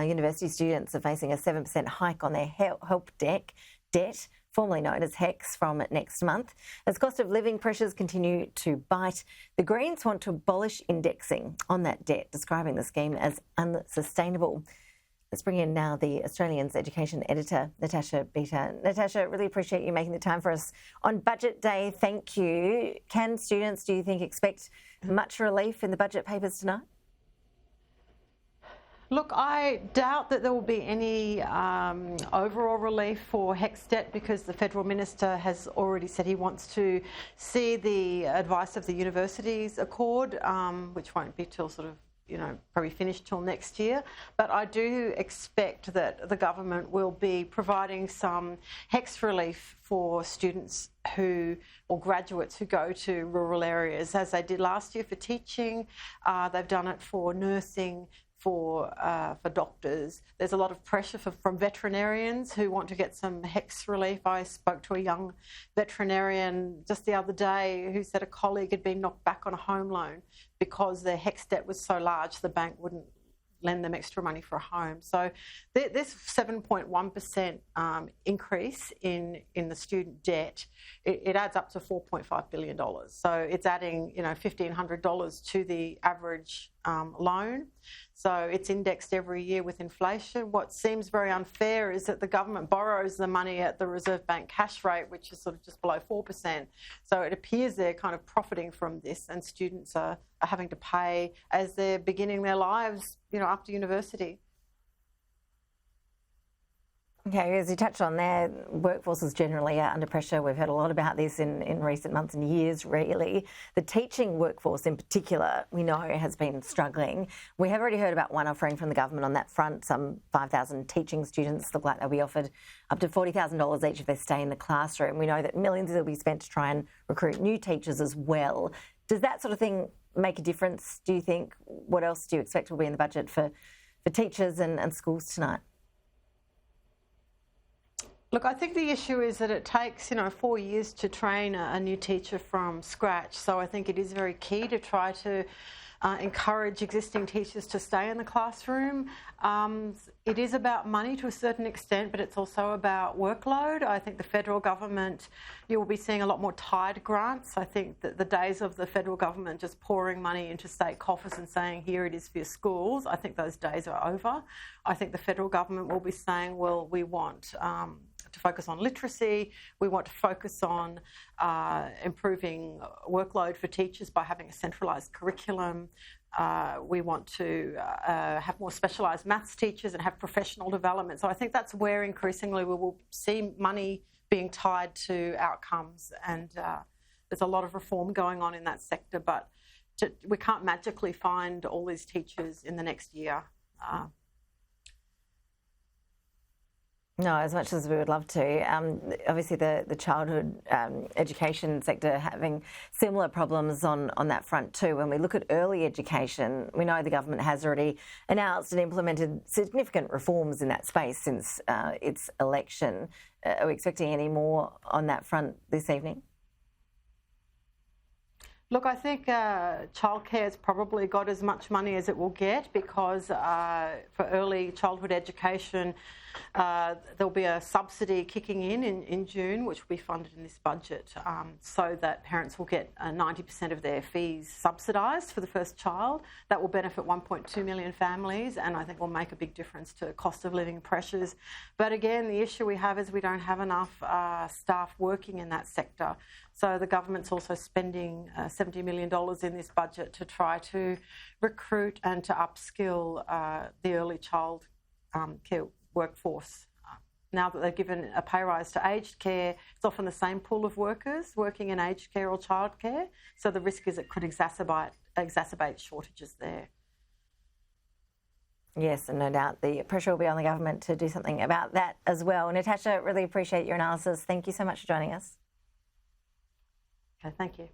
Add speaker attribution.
Speaker 1: University students are facing a 7% hike on their help debt, formerly known as HECS, from next month. As cost of living pressures continue to bite, the Greens want to abolish indexing on that debt, describing the scheme as unsustainable. Let's bring in now the Australian's education editor, Natasha Bita. Natasha, really appreciate you making the time for us on Budget Day. Thank you. Can students, do you think, expect much relief in the budget papers tonight?
Speaker 2: Look, I doubt that there will be any overall relief for HECS debt, because the Federal Minister has already said he wants to see the advice of the universities accord, which won't be till probably finished till next year. But I do expect that the government will be providing some HECS relief for students or graduates who go to rural areas, as they did last year for teaching. They've done it for nursing, for doctors. There's a lot of pressure from veterinarians who want to get some HECS relief. I spoke to a young veterinarian just the other day who said a colleague had been knocked back on a home loan because their HECS debt was so large the bank wouldn't lend them extra money for a home. So this 7.1% increase in the student debt, it adds up to $4.5 billion. So it's adding $1,500 to the average loan. So it's indexed every year with inflation. What seems very unfair is that the government borrows the money at the Reserve Bank cash rate, which is sort of just below 4%. So it appears they're kind of profiting from this, and students are having to pay as they're beginning their lives, after university.
Speaker 1: Okay, as you touched on there, workforces generally are under pressure. We've heard a lot about this in recent months and years, really. The teaching workforce in particular, we know, has been struggling. We have already heard about one offering from the government on that front. Some 5,000 teaching students look like they'll be offered up to $40,000 each if they stay in the classroom. We know that millions will be spent to try and recruit new teachers as well. Does that sort of thing make a difference, do you think? What else do you expect will be in the budget for teachers and schools tonight?
Speaker 2: Look, I think the issue is that it takes, 4 years to train a new teacher from scratch. So I think it is very key to try to encourage existing teachers to stay in the classroom. It is about money to a certain extent, but it's also about workload. I think the federal government, you will be seeing a lot more tied grants. I think that the days of the federal government just pouring money into state coffers and saying, here it is for your schools, I think those days are over. I think the federal government will be saying, well, we want to focus on literacy. We want to focus on improving workload for teachers by having a centralised curriculum. We want to have more specialised maths teachers and have professional development. So I think that's where increasingly we will see money being tied to outcomes, and there's a lot of reform going on in that sector, but we can't magically find all these teachers in the next year.
Speaker 1: No, as much as we would love to. Obviously, the childhood education sector having similar problems on that front too. When we look at early education, we know the government has already announced and implemented significant reforms in that space since its election. Are we expecting any more on that front this evening?
Speaker 2: Look, I think childcare has probably got as much money as it will get, because for early childhood education, there'll be a subsidy kicking in June, which will be funded in this budget, so that parents will get 90% of their fees subsidised for the first child. That will benefit 1.2 million families, and I think will make a big difference to cost of living pressures. But again, the issue we have is we don't have enough staff working in that sector. So the government's also spending $70 million in this budget to try to recruit and to upskill the early child care workforce. Now that they've given a pay rise to aged care, it's often the same pool of workers working in aged care or childcare. So the risk is it could exacerbate shortages there.
Speaker 1: Yes, and no doubt the pressure will be on the government to do something about that as well. Natasha, really appreciate your analysis. Thank you so much for joining us.
Speaker 2: Okay, thank you.